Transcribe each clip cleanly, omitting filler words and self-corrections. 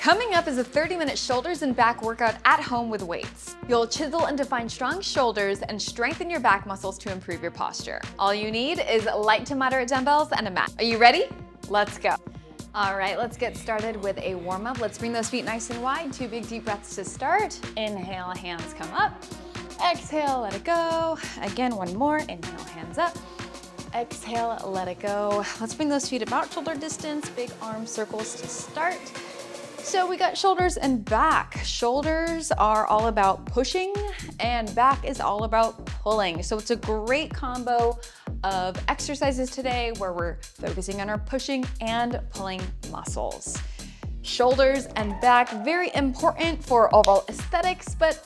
Coming up is a 30-minute shoulders and back workout at home with weights. You'll chisel and define strong shoulders and strengthen your back muscles to improve your posture. All you need is light to moderate dumbbells and a mat. Are you ready? Let's go. All right, let's get started with a warm-up. Let's bring those feet nice and wide. 2 big deep breaths to start. Inhale, hands come up. Exhale, let it go. Again, one more. Inhale, hands up. Exhale, let it go. Let's bring those feet about shoulder distance. Big arm circles to start. So we got shoulders and back. Shoulders are all about pushing and back is all about pulling. So it's a great combo of exercises today where we're focusing on our pushing and pulling muscles. Shoulders and back, very important for overall aesthetics, but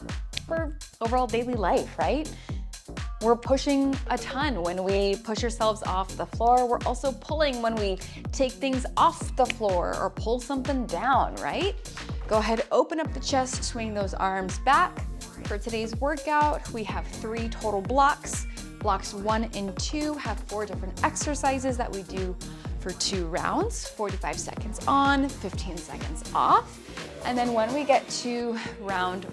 for overall daily life, right? We're pushing a ton when we push ourselves off the floor. We're also pulling when we take things off the floor or pull something down, right? Go ahead, open up the chest, swing those arms back. For today's workout, we have 3 total blocks. Blocks 1 and 2 have 4 different exercises that we do for 2 rounds, 45 seconds on, 15 seconds off. And then when we get to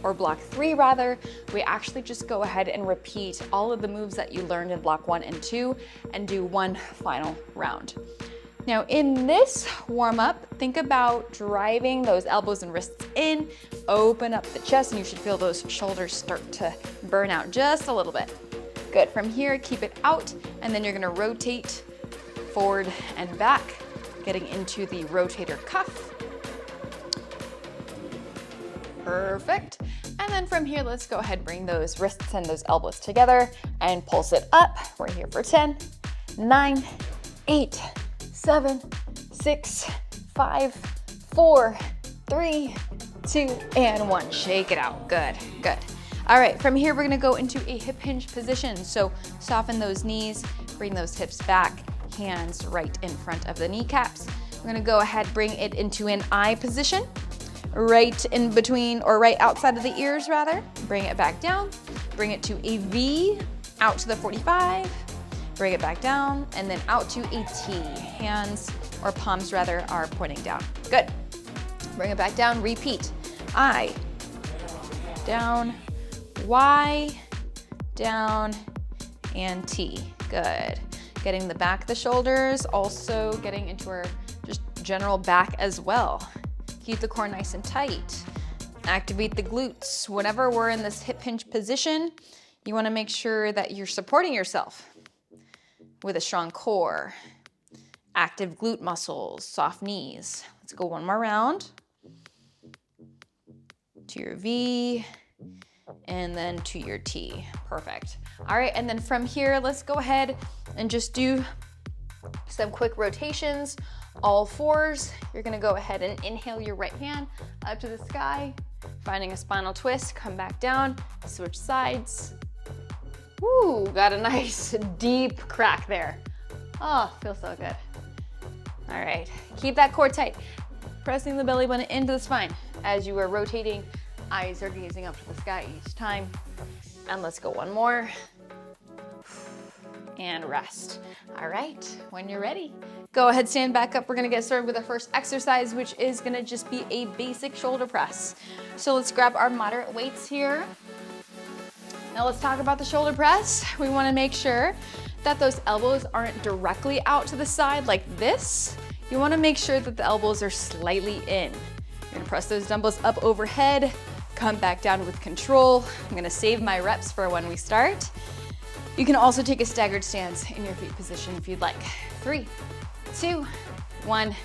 block 3 rather, we actually just go ahead and repeat all of the moves that you learned in block 1 and 2 and do 1 final round. Now in this warm up, think about driving those elbows and wrists in, open up the chest, and you should feel those shoulders start to burn out just a little bit. Good, from here, keep it out, and then you're gonna rotate forward and back, getting into the rotator cuff. Perfect. And then from here, let's go ahead, bring those wrists and those elbows together and pulse it up. We're here for 10, 9, 8, 7, 6, 5, 4, 3, 2, and 1. Shake it out. Good, good. All right, from here, we're gonna go into a hip hinge position. So soften those knees, bring those hips back, hands right in front of the kneecaps. We're gonna go ahead, bring it into an I position, right in between, or right outside of the ears rather. Bring it back down, bring it to a V, out to the 45, bring it back down, and then out to a T. Hands, or palms rather, are pointing down. Good. Bring it back down, repeat. I, down, Y, down, and T. Good. Getting the back of the shoulders, also getting into our just general back as well. Keep the core nice and tight. Activate the glutes. Whenever we're in this hip hinge position, you wanna make sure that you're supporting yourself with a strong core, active glute muscles, soft knees. Let's go one more round. To your V, and then to your T. Perfect. All right, and then from here, let's go ahead and just do some quick rotations. All 4s, you're gonna go ahead and inhale your right hand up to the sky, finding a spinal twist, come back down, switch sides. Woo, got a nice deep crack there. Oh, feels so good. All right, keep that core tight. Pressing the belly button into the spine. As you are rotating, eyes are gazing up to the sky each time. And let's go one more. And rest. All right, when you're ready, go ahead, stand back up. We're gonna get started with our first exercise, which is gonna just be a basic shoulder press. So let's grab our moderate weights here. Now let's talk about the shoulder press. We wanna make sure that those elbows aren't directly out to the side like this. You wanna make sure that the elbows are slightly in. You're gonna press those dumbbells up overhead, come back down with control. I'm gonna save my reps for when we start. You can also take a staggered stance in your feet position if you'd like. 3, 2, 1,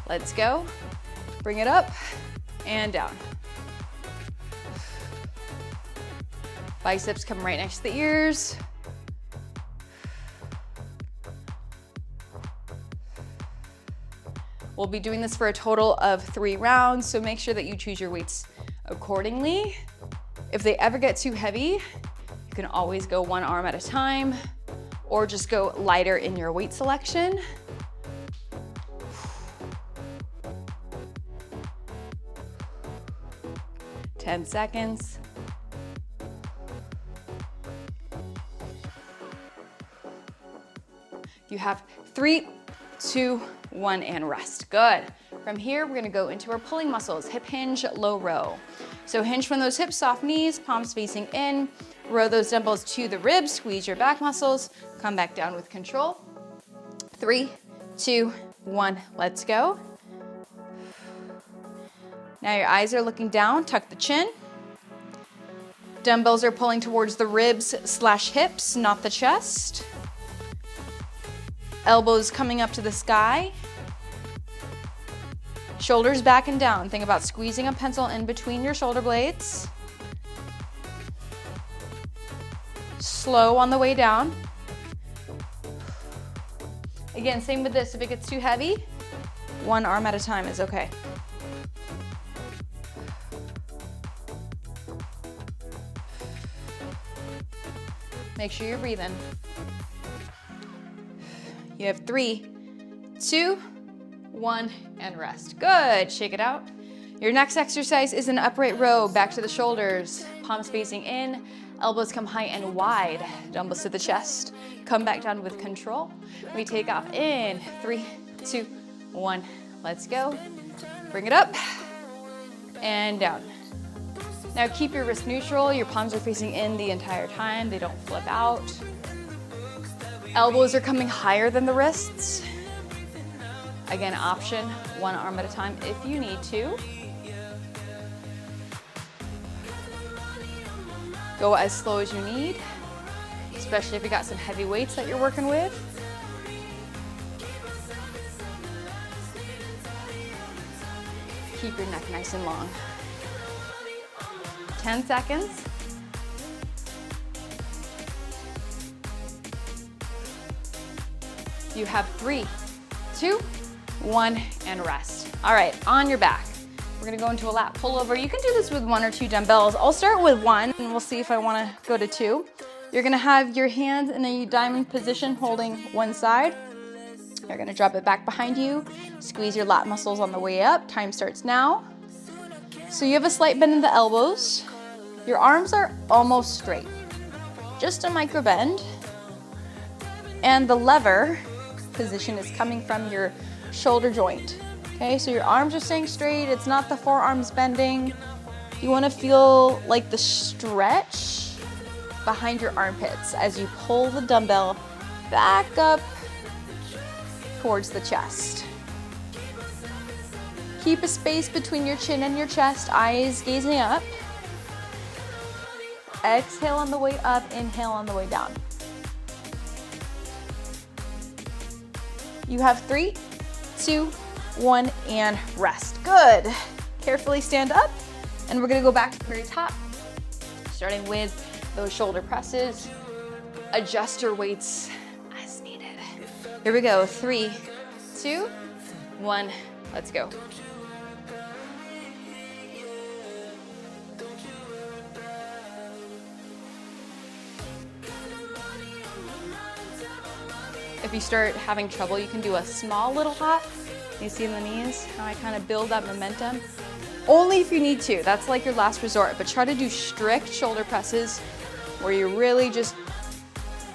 let's go. Bring it up and down. Biceps come right next to the ears. We'll be doing this for a total of 3 rounds, so make sure that you choose your weights accordingly. If they ever get too heavy, you can always go one arm at a time or just go lighter in your weight selection. Ten seconds. You have 3, 2, 1, and rest. Good. From here, we're gonna go into our pulling muscles, hip hinge, low row. So hinge from those hips, soft knees, palms facing in, row those dumbbells to the ribs, squeeze your back muscles, come back down with control. 3, 2, 1, let's go. Now your eyes are looking down, tuck the chin. Dumbbells are pulling towards the ribs / hips, not the chest. Elbows coming up to the sky. Shoulders back and down. Think about squeezing a pencil in between your shoulder blades. Slow on the way down. Again, same with this. If it gets too heavy, one arm at a time is okay. Make sure you're breathing. You have 3, 2, 1, and rest. Good, shake it out. Your next exercise is an upright row, back to the shoulders, palms facing in, elbows come high and wide, dumbbells to the chest. Come back down with control. We take off in 3, 2, 1, let's go. Bring it up and down. Now keep your wrist neutral, your palms are facing in the entire time, they don't flip out. Elbows are coming higher than the wrists. Again, option, one arm at a time if you need to. Go as slow as you need, especially if you got some heavy weights that you're working with. Keep your neck nice and long. 10 seconds. You have 3, 2, 1, and rest. All right, on your back. We're gonna go into a lat pullover. You can do this with 1 or 2 dumbbells. I'll start with 1, and we'll see if I wanna go to 2. You're gonna have your hands in a diamond position holding one side. You're gonna drop it back behind you. Squeeze your lat muscles on the way up. Time starts now. So you have a slight bend in the elbows. Your arms are almost straight. Just a micro bend. And the lever position is coming from your shoulder joint. Okay, so your arms are staying straight. It's not the forearms bending. You want to feel like the stretch behind your armpits as you pull the dumbbell back up towards the chest. Keep a space between your chin and your chest, eyes gazing up. Exhale on the way up, inhale on the way down. You have 3, 2, 1, and rest. Good. Carefully stand up, and we're gonna go back to the very top, starting with those shoulder presses. Adjust your weights as needed. Here we go, 3, 2, 1, let's go. If you start having trouble, you can do a small little hop. You see in the knees how I kind of build that momentum? Only if you need to. That's like your last resort, but try to do strict shoulder presses where you're really just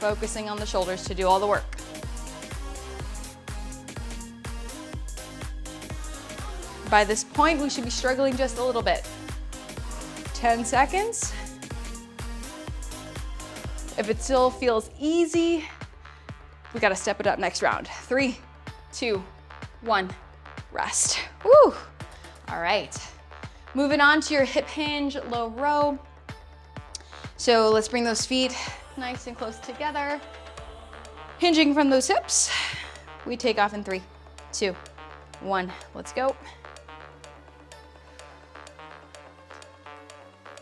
focusing on the shoulders to do all the work. By this point, we should be struggling just a little bit. 10 seconds. If it still feels easy, we gotta step it up next round. 3, 2, 1, rest. Woo! All right. Moving on to your hip hinge, low row. So let's bring those feet nice and close together. Hinging from those hips. We take off in 3, 2, 1, let's go.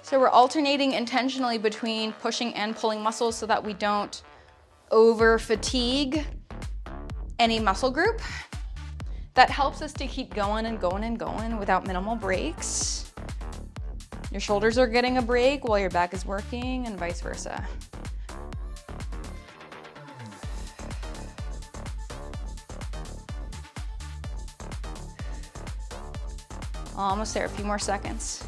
So we're alternating intentionally between pushing and pulling muscles so that we don't over fatigue any muscle group. That helps us to keep going and going and going without minimal breaks. Your shoulders are getting a break while your back is working and vice versa. Almost there, a few more seconds.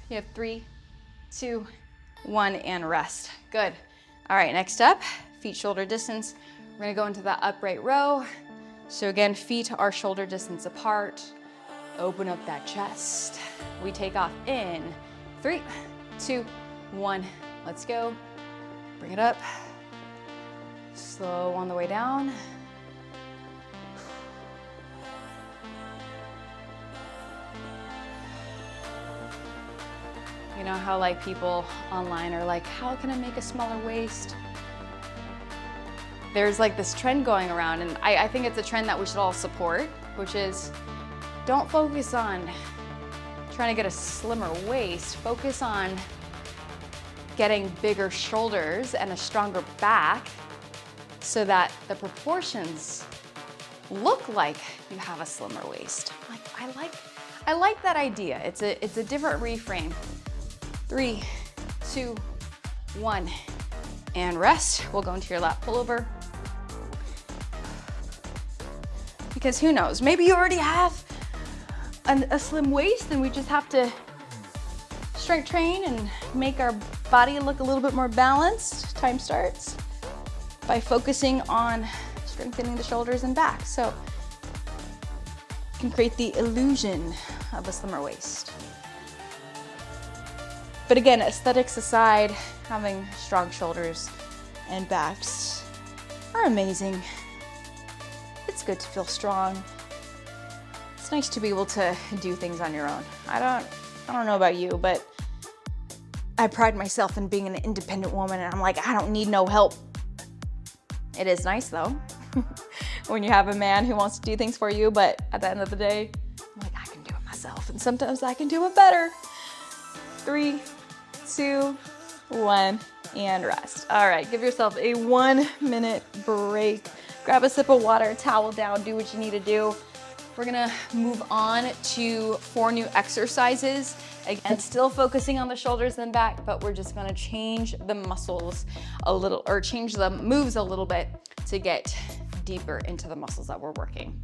You have 3, 2, 1, and rest. Good. All right, next up, feet shoulder distance. We're gonna go into that upright row. So again, feet are shoulder distance apart. Open up that chest. We take off in 3, 2, 1. Let's go. Bring it up. Slow on the way down. You know how like people online are like, how can I make a smaller waist? There's like this trend going around, and I think it's a trend that we should all support, which is don't focus on trying to get a slimmer waist. Focus on getting bigger shoulders and a stronger back so that the proportions look like you have a slimmer waist. I like that idea. It's a different reframe. 3, 2, 1, and rest. We'll go into your lat pullover. Because who knows, maybe you already have a slim waist and we just have to strength train and make our body look a little bit more balanced. Time starts by focusing on strengthening the shoulders and back. So you can create the illusion of a slimmer waist. But again, aesthetics aside, having strong shoulders and backs are amazing. It's good to feel strong. It's nice to be able to do things on your own. I don't know about you, but I pride myself in being an independent woman, and I'm like, I don't need no help. It is nice though, when you have a man who wants to do things for you, but at the end of the day, I'm like, I can do it myself, and sometimes I can do it better. 3, 2, 1, and rest. All right, give yourself a 1-minute break. Grab a sip of water, towel down, do what you need to do. We're gonna move on to 4 new exercises. Again, still focusing on the shoulders and back, but we're just gonna change the muscles a little, or change the moves a little bit to get deeper into the muscles that we're working.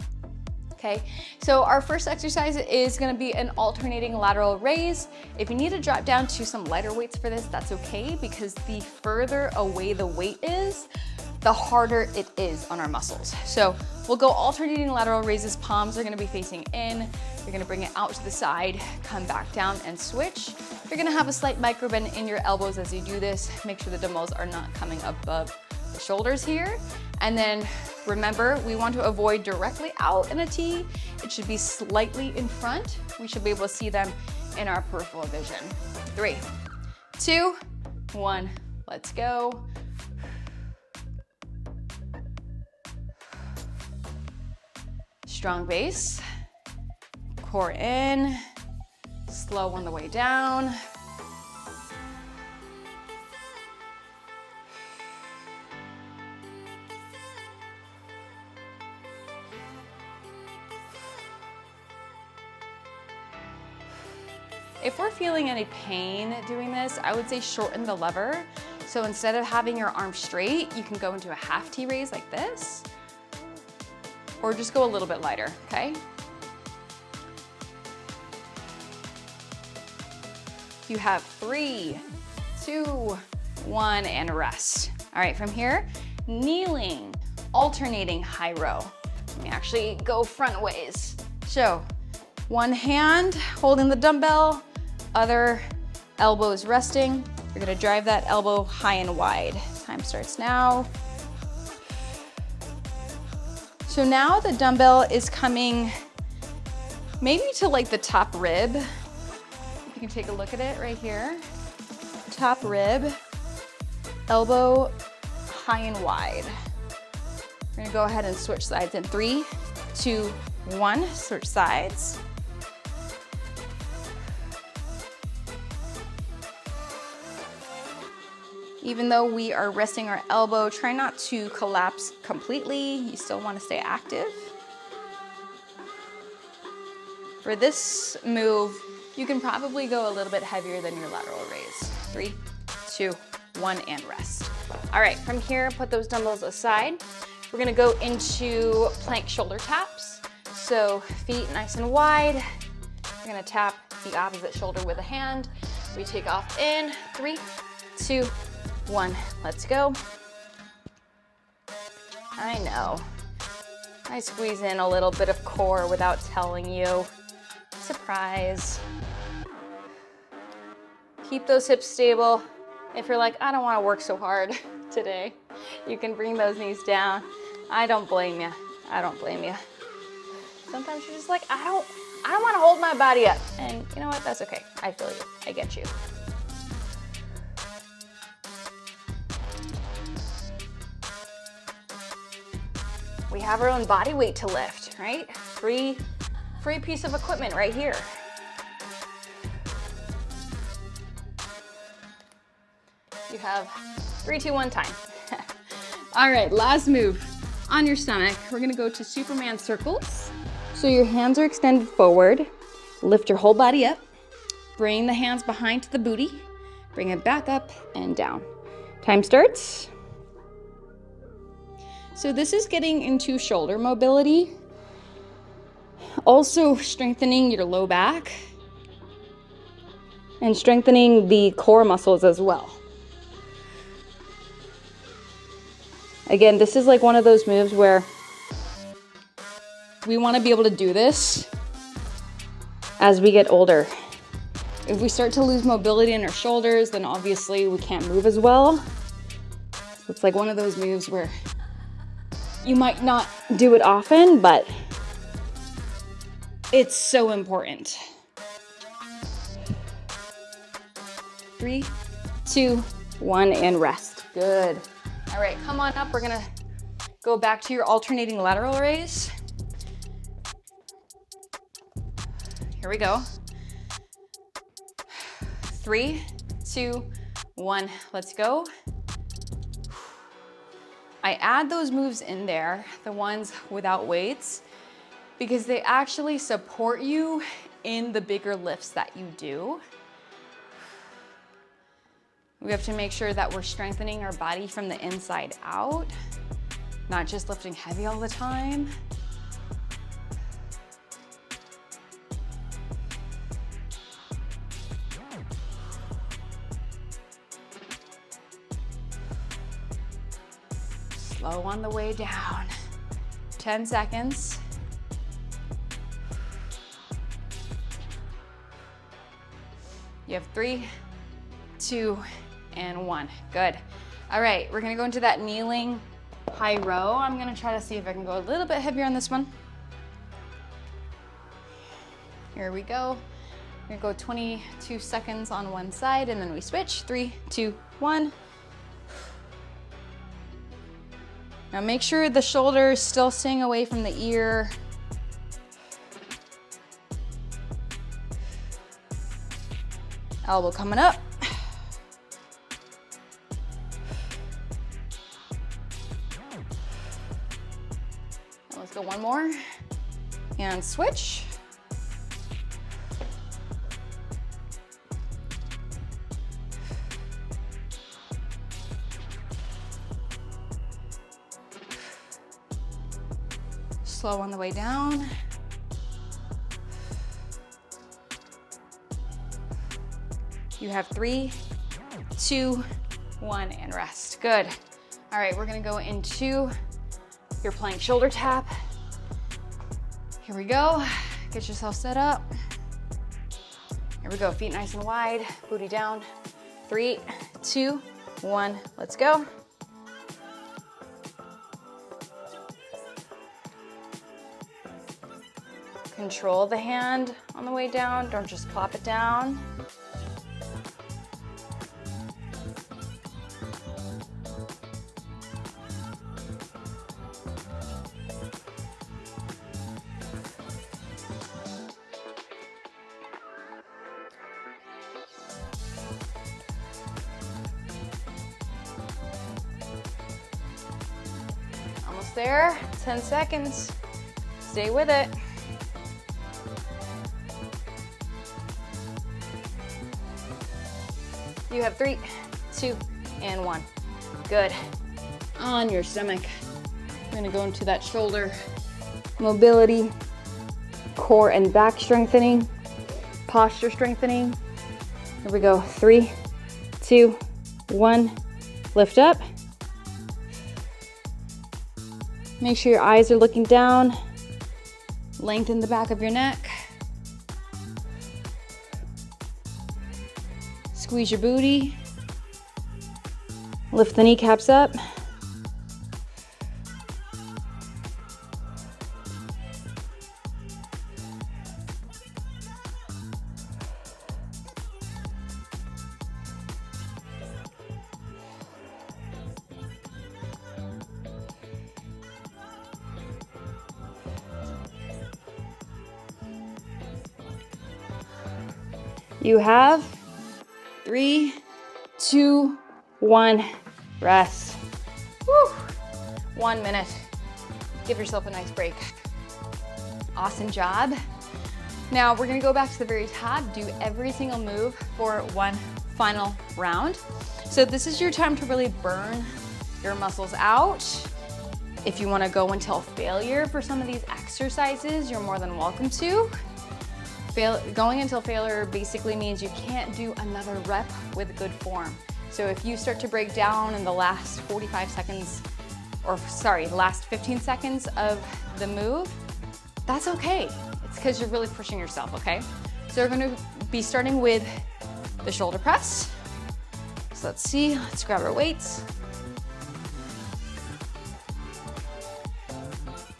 Okay, so our first exercise is gonna be an alternating lateral raise. If you need to drop down to some lighter weights for this, that's okay, because the further away the weight is, the harder it is on our muscles. So we'll go alternating lateral raises. Palms are gonna be facing in. You're gonna bring it out to the side, come back down and switch. You're gonna have a slight micro bend in your elbows as you do this. Make sure the dumbbells are not coming above the shoulders here. And then remember, we want to avoid directly out in a T. It should be slightly in front. We should be able to see them in our peripheral vision. 3, 2, 1, let's go. Strong base, core in, slow on the way down. If we're feeling any pain doing this, I would say shorten the lever. So instead of having your arm straight, you can go into a half T raise like this, or just go a little bit lighter, okay? You have 3, 2, 1, and rest. All right, from here, kneeling, alternating high row. Let me actually go front ways. So, one hand holding the dumbbell, other elbow is resting. You're gonna drive that elbow high and wide. Time starts now. So now the dumbbell is coming maybe to like the top rib. If you can take a look at it right here. Top rib, elbow high and wide. We're gonna go ahead and switch sides in 3, 2, 1, switch sides. Even though we are resting our elbow, try not to collapse completely. You still want to stay active. For this move, you can probably go a little bit heavier than your lateral raise. 3, 2, 1, and rest. All right, from here, put those dumbbells aside. We're gonna go into plank shoulder taps. So feet nice and wide. You're gonna tap the opposite shoulder with a hand. We take off in 3, 2, 1, let's go. I know. I squeeze in a little bit of core without telling you. Surprise. Keep those hips stable. If you're like, I don't want to work so hard today, you can bring those knees down. I don't blame you. I don't blame you. Sometimes you're just like, I don't want to hold my body up. And you know what? That's okay. I feel you. I get you. We have our own body weight to lift, right? Free piece of equipment right here. You have 3, 2, 1 time. All right, last move. On your stomach, we're gonna go to Superman circles. So your hands are extended forward. Lift your whole body up. Bring the hands behind to the booty. Bring it back up and down. Time starts. So this is getting into shoulder mobility. Also strengthening your low back and strengthening the core muscles as well. Again, this is like one of those moves where we want to be able to do this as we get older. If we start to lose mobility in our shoulders, then obviously we can't move as well. So it's like one of those moves where you might not do it often, but it's so important. 3, 2, 1, and rest. Good. All right, come on up. We're gonna go back to your alternating lateral raise. Here we go. 3, 2, 1, let's go. I add those moves in there, the ones without weights, because they actually support you in the bigger lifts that you do. We have to make sure that we're strengthening our body from the inside out, not just lifting heavy all the time. Slow on the way down. 10 seconds. You have 3, 2, and 1. Good. All right, we're gonna go into that kneeling high row. I'm gonna try to see if I can go a little bit heavier on this one. Here we go. We're gonna go 22 seconds on one side and then we switch. 3, 2, 1. Now make sure the shoulder is still staying away from the ear. Elbow coming up. Let's go one more. And switch. Slow on the way down. You have 3, 2, 1, and rest. Good. All right, we're gonna go into your plank shoulder tap. Here we go. Get yourself set up. Here we go, feet nice and wide, booty down. 3, 2, 1, let's go. Control the hand on the way down. Don't just plop it down. Almost there. 10 seconds. Stay with it. You have 3, 2, and 1. Good. On your stomach. We're gonna go into that shoulder mobility, core and back strengthening, posture strengthening. Here we go. 3, 2, 1, Lift up. Make sure your eyes are looking down. Lengthen the back of your neck. Squeeze your booty. Lift the kneecaps up. You have 3, 2, 1, rest. Woo. 1 minute. Give yourself a nice break. Awesome job. Now we're gonna go back to the very top, do every single move for one final round. So this is your time to really burn your muscles out. If you wanna go until failure for some of these exercises, you're more than welcome to. Going until failure basically means you can't do another rep with good form. So if you start to break down in the last 45 seconds, or sorry, last 15 seconds of the move, that's okay. It's because you're really pushing yourself, okay? So we're gonna be starting with the shoulder press. So let's see, let's grab our weights.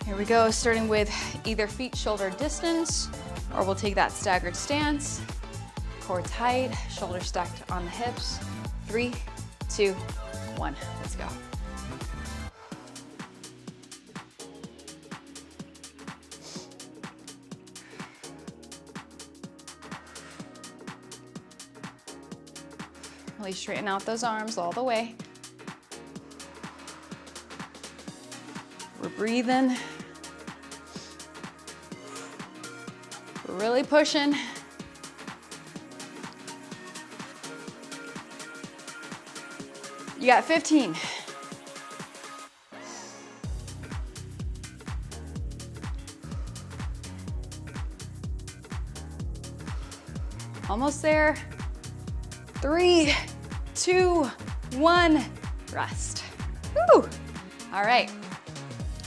Here we go, starting with either feet shoulder distance, or we'll take that staggered stance. Core tight, shoulders stacked on the hips. 3, 2, 1, let's go. Really straighten out those arms all the way. We're breathing. We're really pushing. You got 15. Almost there. 3, 2, 1, rest. Woo! All right,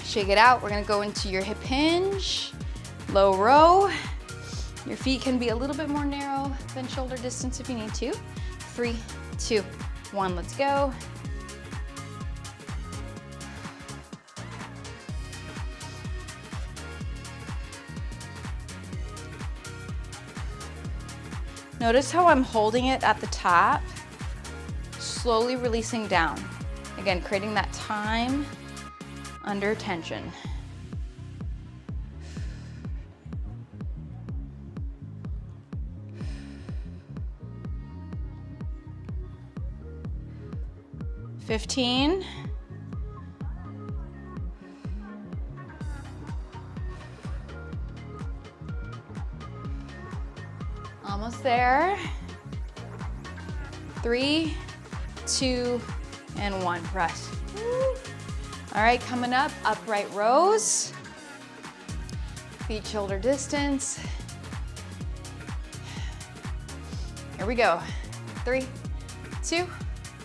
shake it out. We're gonna go into your hip hinge, low row. Your feet can be a little bit more narrow than shoulder distance if you need to. 3, 2, 1, let's go. Notice how I'm holding it at the top, slowly releasing down. Again, creating that time under tension. $15. Almost there. 3, 2, and 1. Rest. All right, coming up, upright rows. Feet shoulder distance. Here we go. 3, 2,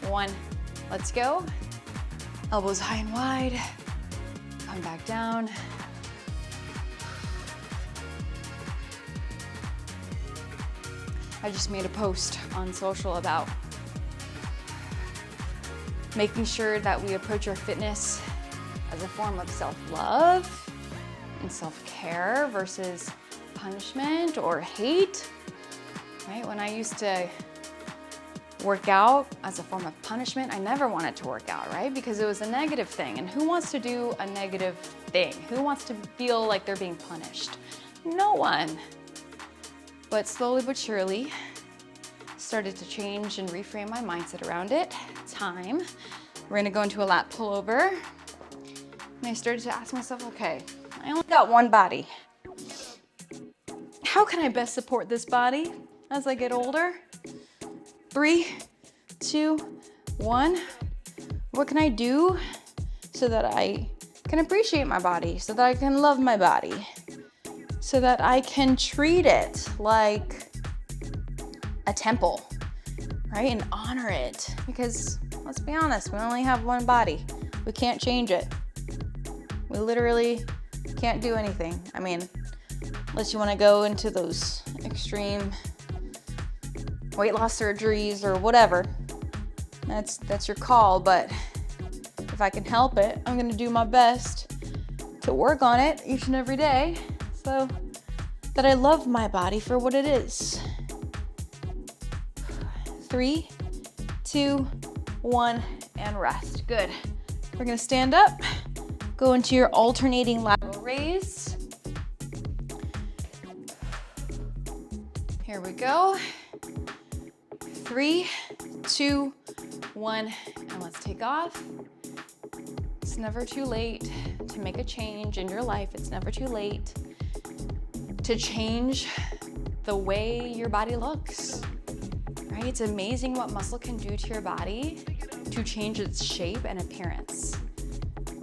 1. Let's go. Elbows high and wide. Come back down. I just made a post on social about making sure that we approach our fitness as a form of self-love and self-care versus punishment or hate, right? When I used to work out as a form of punishment, I never wanted to work out, right? Because it was a negative thing. And who wants to do a negative thing? Who wants to feel like they're being punished? No one. But slowly but surely, started to change and reframe my mindset around it. Time. We're gonna go into a lat pullover. And I started to ask myself, okay, I only got one body. How can I best support this body as I get older? 3, 2, 1. What can I do so that I can appreciate my body, so that I can love my body, so that I can treat it like a temple, right? And honor it, because let's be honest, we only have one body. We can't change it. We literally can't do anything. I mean, unless you want to go into those extreme weight loss surgeries or whatever. That's your call, but if I can help it, I'm gonna do my best to work on it each and every day so that I love my body for what it is. 3, 2, 1, and rest. Good. We're gonna stand up, go into your alternating lateral raise. Here we go. 3, 2, 1, and let's take off. It's never too late to make a change in your life. It's never too late to change the way your body looks, right? It's amazing what muscle can do to your body to change its shape and appearance.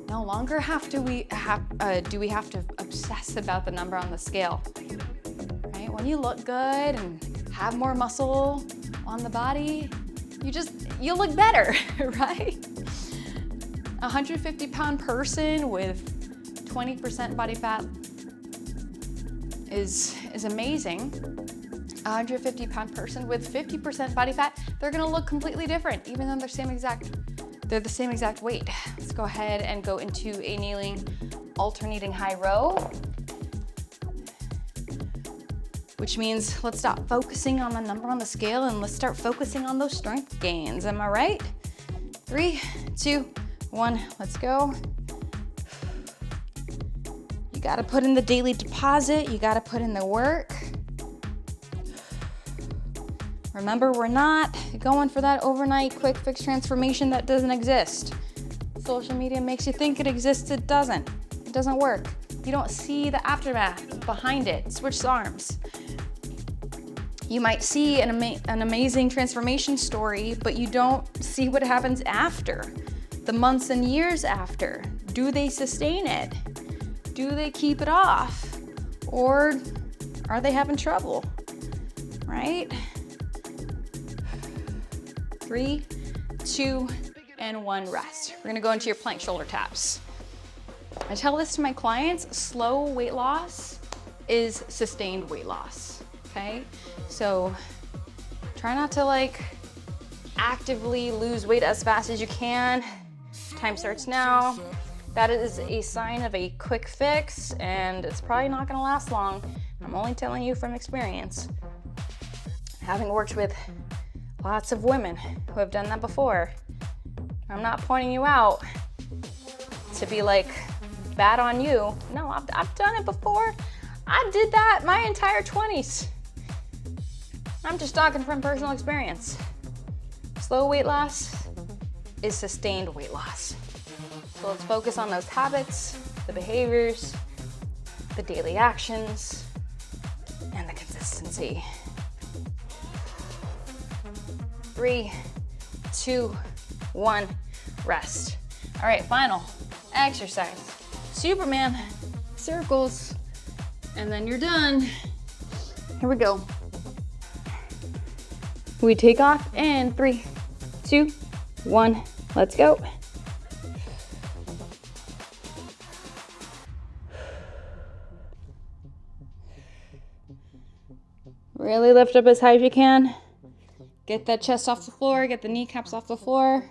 No longer do we have to obsess about the number on the scale, right? When you look good and have more muscle on the body, you look better, right? A 150-pound person with 20% body fat is amazing. A 150-pound person with 50% body fat, they're gonna look completely different, even though they're the same exact weight. Let's go ahead and go into a kneeling, alternating high row, which means let's stop focusing on the number on the scale and let's start focusing on those strength gains. Am I right? 3, 2, 1, let's go. You gotta put in the daily deposit. You gotta put in the work. Remember, we're not going for that overnight quick fix transformation that doesn't exist. Social media makes you think it exists. It doesn't. It doesn't work. You don't see the aftermath behind it. Switch arms. You might see an amazing transformation story, but you don't see what happens after, the months and years after. Do they sustain it? Do they keep it off? Or are they having trouble, right? 3, 2, and 1, rest. We're gonna go into your plank shoulder taps. I tell this to my clients, slow weight loss is sustained weight loss, okay? So try not to actively lose weight as fast as you can. Time starts now. That is a sign of a quick fix and it's probably not gonna last long. I'm only telling you from experience. Having worked with lots of women who have done that before. I'm not pointing you out to be bad on you. No, I've done it before. I did that my entire 20s. I'm just talking from personal experience. Slow weight loss is sustained weight loss. So let's focus on those habits, the behaviors, the daily actions, and the consistency. 3, 2, 1, rest. All right, final exercise. Superman, circles, and then you're done. Here we go. We take off in 3, 2, 1, let's go. Really lift up as high as you can. Get that chest off the floor, get the kneecaps off the floor.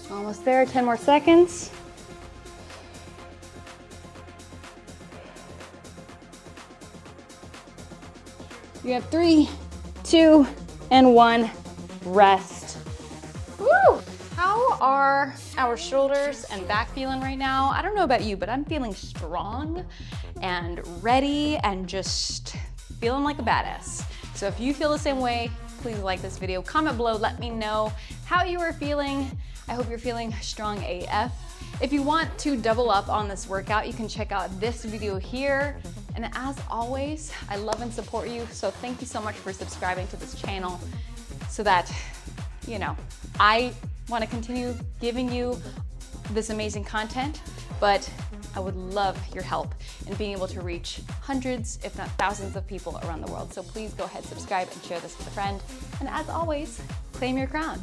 Almost there, 10 more seconds. You have 3, 2, and 1, rest. Woo! How are our shoulders and back feeling right now? I don't know about you, but I'm feeling strong and ready and just feeling like a badass. So if you feel the same way, please like this video, comment below, let me know how you are feeling. I hope you're feeling strong AF. If you want to double up on this workout, you can check out this video here And as always, I love and support you. So thank you so much for subscribing to this channel so that, you know, I want to continue giving you this amazing content, but I would love your help in being able to reach hundreds, if not thousands of people around the world. So please go ahead, subscribe, and share this with a friend. And as always, claim your crown.